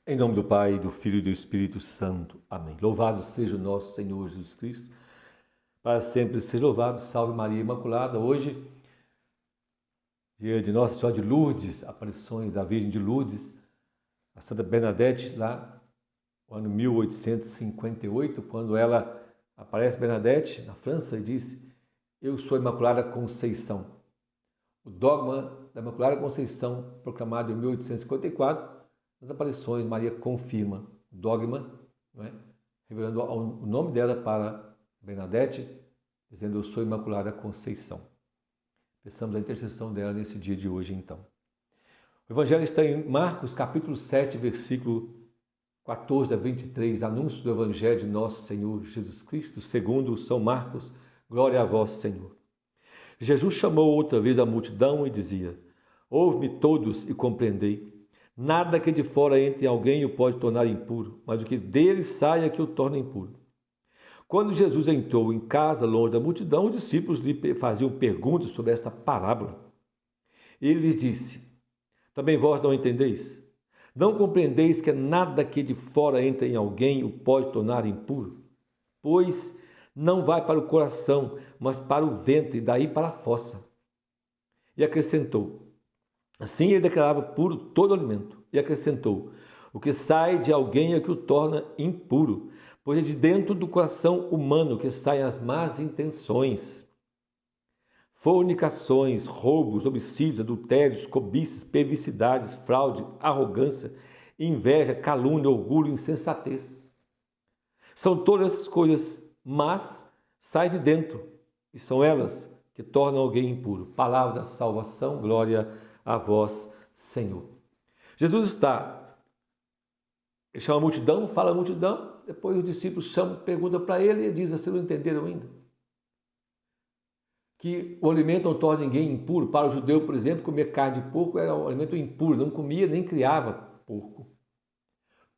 Em nome do Pai, do Filho e do Espírito Santo. Amém. Louvado seja o nosso Senhor Jesus Cristo. Para sempre seja louvado. Salve Maria Imaculada. Hoje, dia de Nossa Senhora de Lourdes, aparições da Virgem de Lourdes, a Santa Bernadette, lá no ano 1858, quando ela aparece, Bernadette, na França, e disse: eu sou a Imaculada Conceição. O dogma da Imaculada Conceição, proclamado em 1854, nas aparições, Maria confirma o dogma, não é? Revelando o nome dela para Bernadette, dizendo: eu sou Imaculada Conceição. Peçamos a intercessão dela nesse dia de hoje, então. O Evangelho está em Marcos, capítulo 7, versículo 14 a 23, anúncio do Evangelho de nosso Senhor Jesus Cristo, segundo São Marcos. Glória a vós, Senhor. Jesus chamou outra vez a multidão e dizia: ouve-me todos e compreendei. Nada que de fora entre em alguém o pode tornar impuro, mas o que dele saia que o torna impuro. Quando Jesus entrou em casa, longe da multidão, os discípulos lhe faziam perguntas sobre esta parábola. Ele lhes disse: também vós não entendeis? Não compreendeis que nada que de fora entra em alguém o pode tornar impuro? Pois não vai para o coração, mas para o ventre, e daí para a fossa. E acrescentou: assim ele declarava puro todo alimento. E acrescentou: o que sai de alguém é que o torna impuro, pois é de dentro do coração humano que saem as más intenções, fornicações, roubos, homicídios, adultérios, cobiças, perversidades, fraude, arrogância, inveja, calúnia, orgulho, insensatez. São todas essas coisas, mas saem de dentro, e são elas que tornam alguém impuro. Palavra da salvação, glória a vós, Senhor. Jesus ele chama a multidão, fala a multidão, depois os discípulos perguntam para ele e ele diz: vocês não entenderam ainda? Que o alimento não torna ninguém impuro. Para o judeu, por exemplo, comer carne de porco era um alimento impuro, não comia nem criava porco.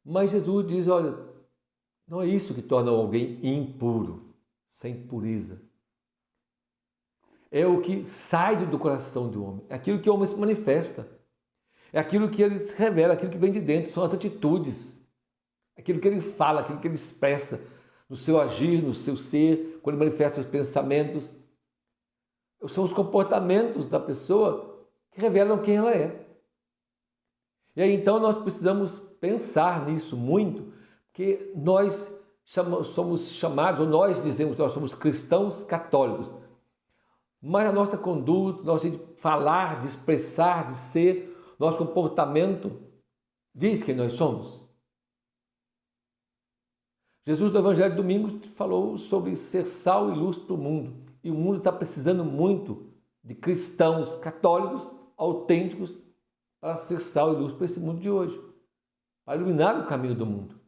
Mas Jesus diz: olha, não é isso que torna alguém impuro, sem pureza. É o que sai do coração do homem, é aquilo que o homem se manifesta, é aquilo que ele se revela, aquilo que vem de dentro, são as atitudes, aquilo que ele fala, aquilo que ele expressa no seu agir, no seu ser, quando ele manifesta os pensamentos. São os comportamentos da pessoa que revelam quem ela é. E aí então nós precisamos pensar nisso muito, porque nós somos chamados, ou nós dizemos que nós somos cristãos católicos, mas a nossa conduta, nosso jeito de falar, de expressar, de ser, nosso comportamento diz quem nós somos. Jesus no Evangelho de domingo falou sobre ser sal e luz para o mundo. E o mundo está precisando muito de cristãos católicos, autênticos, para ser sal e luz para esse mundo de hoje, para iluminar o caminho do mundo.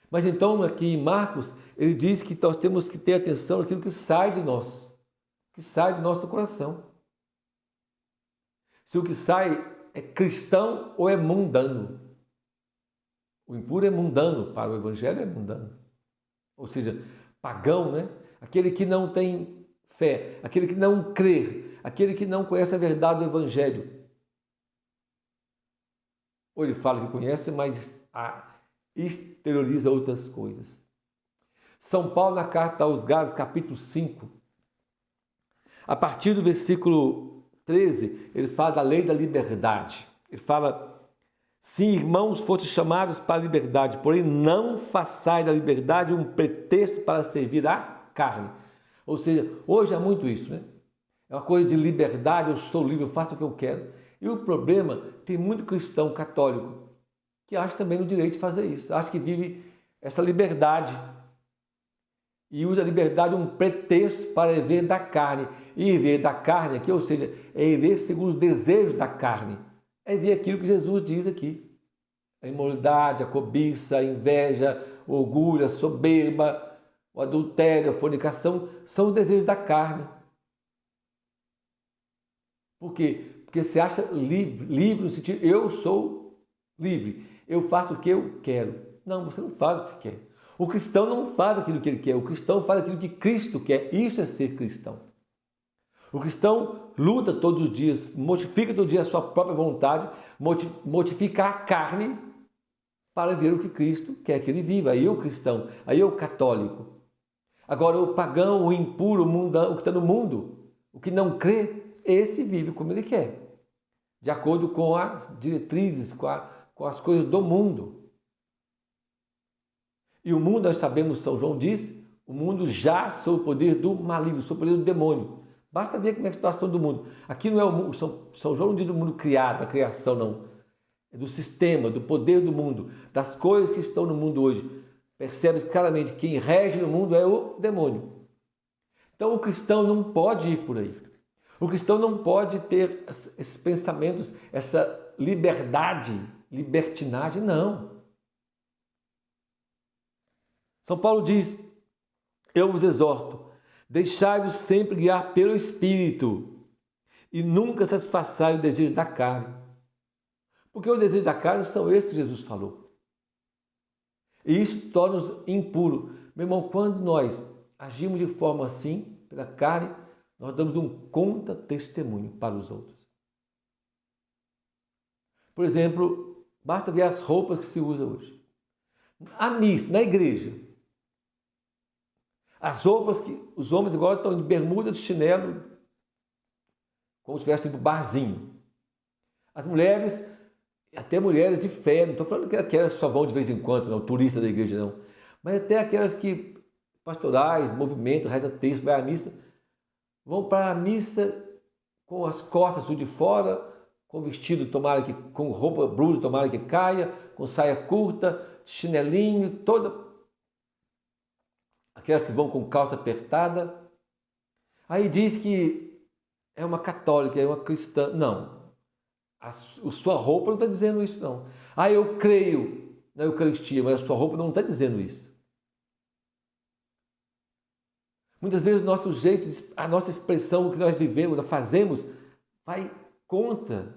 Mas então aqui em Marcos, ele diz que nós temos que ter atenção naquilo que sai de nós, que sai do nosso coração. Se o que sai é cristão ou é mundano. O impuro é mundano, para o Evangelho é mundano. Ou seja, pagão, né? Aquele que não tem fé, aquele que não crê, aquele que não conhece a verdade do Evangelho. Ou ele fala que conhece, mas exterioriza outras coisas. São Paulo, na carta aos Gálatas, capítulo 5, a partir do versículo 13, ele fala da lei da liberdade. Ele fala: sim, irmãos, fostes chamados para a liberdade, porém não façais da liberdade um pretexto para servir a carne. Ou seja, hoje há muito isso, né? É uma coisa de liberdade, eu sou livre, eu faço o que eu quero. E o problema, tem muito cristão católico que acha também no direito de fazer isso, acha que vive essa liberdade e usa a liberdade um pretexto para viver da carne. E viver da carne aqui, ou seja, é viver segundo os desejos da carne, é ver aquilo que Jesus diz aqui: a imoralidade, a cobiça, a inveja, o orgulho, a soberba, o adultério, a fornicação, são os desejos da carne. Por quê? Porque você acha livre no sentido, eu sou livre, eu faço o que eu quero. Não, você não faz o que você quer. O cristão não faz aquilo que ele quer, o cristão faz aquilo que Cristo quer. Isso é ser cristão. O cristão luta todos os dias, mortifica todo dia a sua própria vontade, mortifica a carne para ver o que Cristo quer que ele viva. Aí eu cristão, aí eu católico. Agora o pagão, o impuro, o mundano, o que está no mundo, o que não crê, esse vive como ele quer, de acordo com as diretrizes, com as coisas do mundo. E o mundo, nós sabemos, São João diz, o mundo já sob o poder do maligno, sob o poder do demônio. Basta ver como é a situação do mundo. Aqui não é o mundo, São João não diz do mundo criado, da criação, não. É do sistema, do poder do mundo, das coisas que estão no mundo hoje. Percebe-se claramente que quem rege no mundo é o demônio. Então o cristão não pode ir por aí. O cristão não pode ter esses pensamentos, essa liberdade, libertinagem, não. São Paulo diz, eu vos exorto, deixai-vos sempre guiar pelo Espírito e nunca satisfaçai o desejo da carne. Porque o desejo da carne são esses que Jesus falou. E isso torna-nos impuros. Meu irmão, quando nós agimos de forma assim, pela carne, nós damos um contra-testemunho para os outros. Por exemplo, basta ver as roupas que se usa hoje. A missa, na igreja. As roupas que os homens agora estão de bermuda, de chinelo, como se estivessem para o barzinho. As mulheres, até mulheres de fé, não estou falando que aquelas só vão de vez em quando, não, turista da igreja não, mas até aquelas que, pastorais, movimentos, reza texto, vai à missa, vão para a missa com as costas tudo de fora, com vestido, tomara que, com roupa, blusa, tomara que caia, com saia curta, chinelinho, toda. Aquelas que vão com calça apertada. Aí diz que é uma católica, é uma cristã. Não. A sua roupa não está dizendo isso, não. Ah, eu creio na Eucaristia, mas a sua roupa não está dizendo isso. Muitas vezes o nosso jeito, a nossa expressão, o que nós vivemos, nós fazemos, vai contra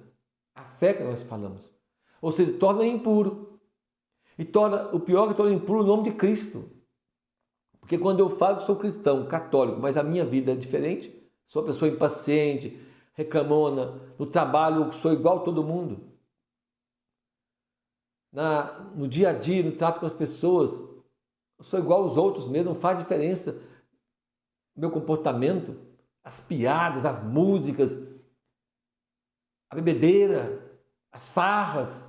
a fé que nós falamos. Ou seja, torna impuro. E o pior é que torna impuro o nome de Cristo. Porque quando eu falo que sou cristão, católico, mas a minha vida é diferente, sou uma pessoa impaciente, reclamona, no trabalho eu sou igual a todo mundo. No dia a dia, no trato com as pessoas, eu sou igual aos outros mesmo, não faz diferença meu comportamento, as piadas, as músicas, a bebedeira, as farras,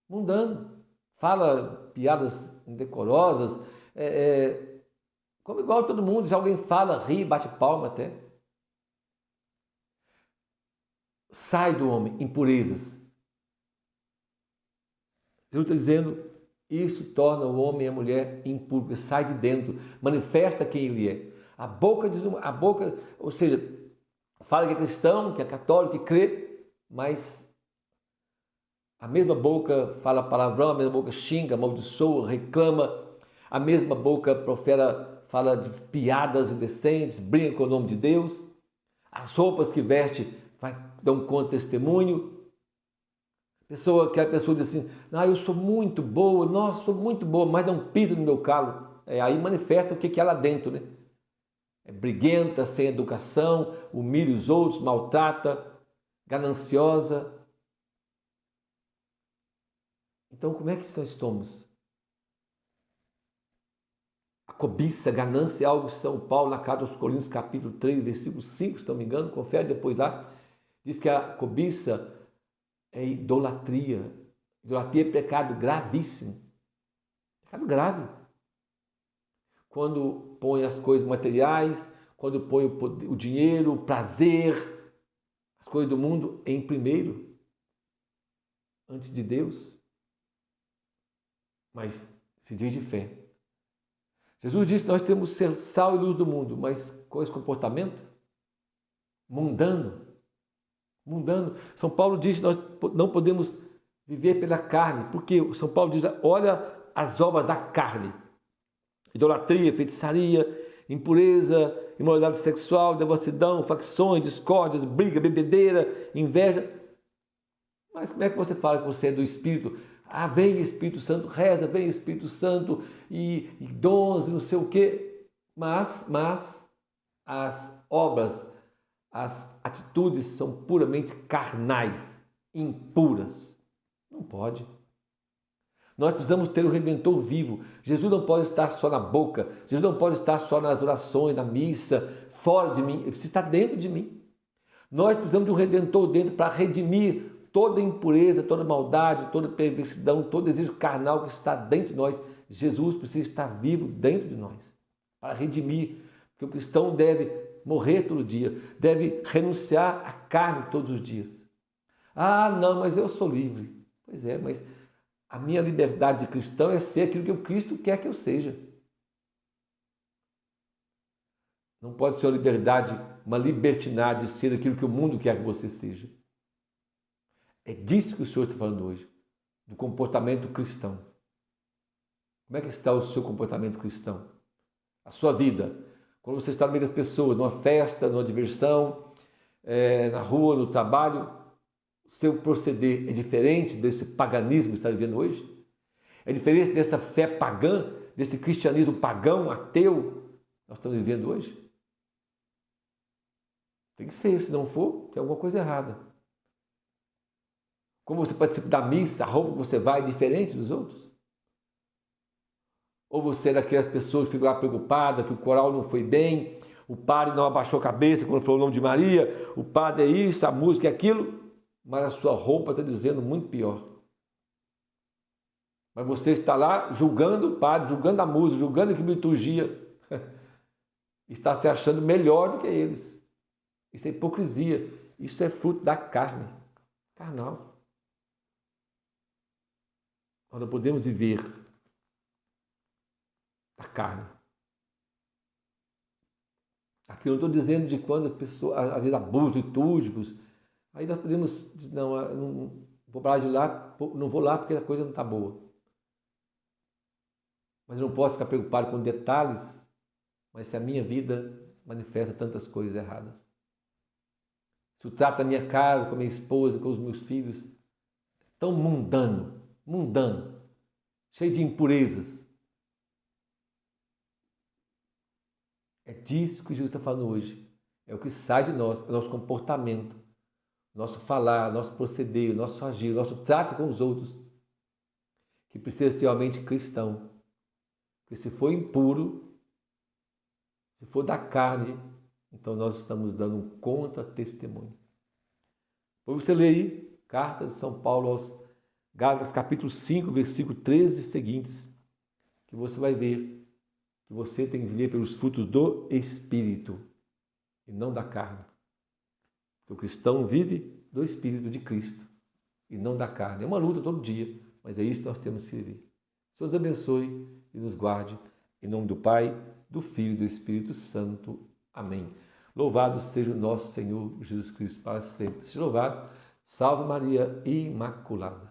mundano. Fala piadas indecorosas, como igual a todo mundo, se alguém fala, ri, bate palma até. Sai do homem impurezas. Jesus está dizendo, isso torna o homem e a mulher impuro, porque sai de dentro, manifesta quem ele é. A boca, ou seja, fala que é cristão, que é católico, que crê, mas a mesma boca fala palavrão, a mesma boca xinga, amaldiçoa, reclama, a mesma boca fala de piadas indecentes, brinca com o nome de Deus, as roupas que veste dão contra-testemunho. Aquela pessoa diz assim, eu sou muito boa, nossa, sou muito boa, mas não pisa no meu calo. Aí manifesta o que é lá dentro, né? É briguenta, sem educação, humilha os outros, maltrata, gananciosa. Então, como é que nós estamos? A cobiça, a ganância é algo que São Paulo, na carta aos Coríntios, capítulo 3, versículo 5, se não me engano, confere depois lá, diz que a cobiça é idolatria. Idolatria é pecado gravíssimo. Pecado grave. Quando põe as coisas materiais, quando põe o dinheiro, o prazer, as coisas do mundo em primeiro, antes de Deus. Mas se diz de fé. Jesus disse que nós temos que ser sal e luz do mundo, mas com esse comportamento mundano. São Paulo diz que nós não podemos viver pela carne, porque São Paulo diz, olha as obras da carne. Idolatria, feitiçaria, impureza, imoralidade sexual, devassidão, facções, discórdias, briga, bebedeira, inveja. Mas como é que você fala que você é do Espírito? Vem Espírito Santo, reza, vem Espírito Santo, e dons, não sei o quê. Mas as obras, as atitudes são puramente carnais, impuras. Não pode. Nós precisamos ter o Redentor vivo. Jesus não pode estar só na boca, Jesus não pode estar só nas orações, na missa, fora de mim, ele precisa estar dentro de mim. Nós precisamos de um Redentor dentro para redimir toda impureza, toda maldade, toda perversidão, todo desejo carnal que está dentro de nós. Jesus precisa estar vivo dentro de nós para redimir, porque o cristão deve morrer todo dia, deve renunciar à carne todos os dias. Ah, não, mas eu sou livre. Pois é, mas a minha liberdade de cristão é ser aquilo que o Cristo quer que eu seja. Não pode ser uma liberdade, uma libertinagem de ser aquilo que o mundo quer que você seja. É disso que o Senhor está falando hoje, do comportamento cristão. Como é que está o seu comportamento cristão? A sua vida. Quando você está no meio das pessoas, numa festa, numa diversão, na rua, no trabalho, seu proceder é diferente desse paganismo que está vivendo hoje? É diferente dessa fé pagã, desse cristianismo pagão, ateu, que nós estamos vivendo hoje? Tem que ser, se não for, tem alguma coisa errada. Como você participa da missa, a roupa que você vai é diferente dos outros? Ou você é daquelas pessoas que ficam lá preocupadas, que o coral não foi bem, o padre não abaixou a cabeça quando falou o nome de Maria, o padre é isso, a música é aquilo, mas a sua roupa está dizendo muito pior. Mas você está lá julgando o padre, julgando a música, julgando a liturgia, está se achando melhor do que eles. Isso é hipocrisia, isso é fruto da carne, carnal. Nós não podemos viver da carne. Aqui eu não estou dizendo de quando a pessoa, às vezes, abusos litúrgicos, aí nós podemos, não vou parar de ir lá, não vou lá porque a coisa não está boa. Mas eu não posso ficar preocupado com detalhes, mas se a minha vida manifesta tantas coisas erradas. Se o trato da minha casa, com a minha esposa, com os meus filhos, tão mundano, cheio de impurezas. É disso que Jesus está falando hoje. É o que sai de nós, é o nosso comportamento, nosso falar, nosso proceder, nosso agir, nosso trato com os outros, que precisa ser realmente cristão. Porque se for impuro, se for da carne, então nós estamos dando um contra-testemunho. Depois você lê aí, carta de São Paulo aos Gálatas, capítulo 5, versículo 13 e seguintes, que você vai ver que você tem que viver pelos frutos do Espírito e não da carne. Porque o cristão vive do Espírito de Cristo e não da carne. É uma luta todo dia, mas é isso que nós temos que viver. O Senhor nos abençoe e nos guarde. Em nome do Pai, do Filho e do Espírito Santo. Amém. Louvado seja o nosso Senhor Jesus Cristo para sempre. Seja louvado. Salve Maria Imaculada.